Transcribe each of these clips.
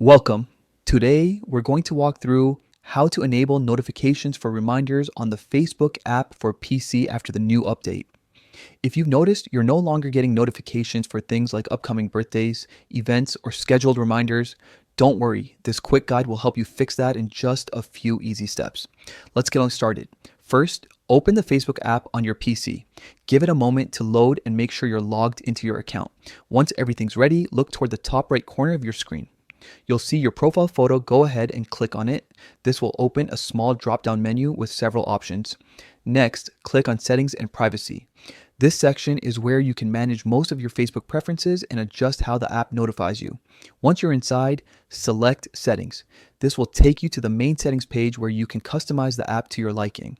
Welcome. Today, we're going to walk through how to enable notifications for reminders on the Facebook app for PC after the new update. If you've noticed you're no longer getting notifications for things like upcoming birthdays, events, or scheduled reminders, don't worry. This quick guide will help you fix that in just a few easy steps. Let's get on started. First, open the Facebook app on your PC. Give it a moment to load and make sure you're logged into your account. Once everything's ready, look toward the top right corner of your screen. You'll see your profile photo. Go ahead and click on it. This will open a small drop-down menu with several options. Next, click on Settings and Privacy. This section is where you can manage most of your Facebook preferences and adjust how the app notifies you. Once you're inside, select Settings. This will take you to the main settings page where you can customize the app to your liking.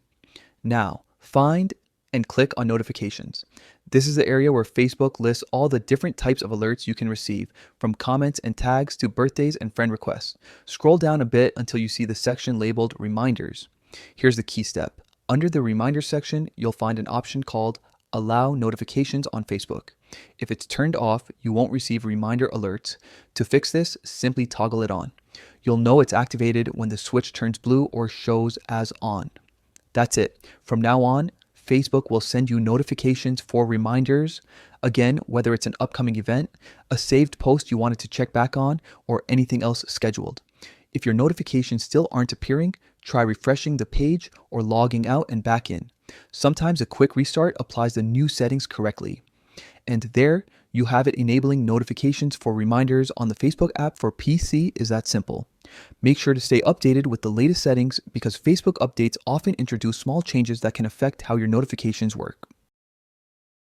Now, find and click on Notifications. This is the area where Facebook lists all the different types of alerts you can receive, from comments and tags to birthdays and friend requests. Scroll down a bit until you see the section labeled Reminders. Here's the key step. Under the Reminders section, you'll find an option called Allow Notifications on Facebook. If it's turned off, you won't receive reminder alerts. To fix this, simply toggle it on. You'll know it's activated when the switch turns blue or shows as on. That's it. From now on, Facebook will send you notifications for reminders, again, whether it's an upcoming event, a saved post you wanted to check back on, or anything else scheduled. If your notifications still aren't appearing, try refreshing the page or logging out and back in. Sometimes a quick restart applies the new settings correctly. And there, you have it. Enabling notifications for reminders on the Facebook app for PC is that simple. Make sure to stay updated with the latest settings because Facebook updates often introduce small changes that can affect how your notifications work.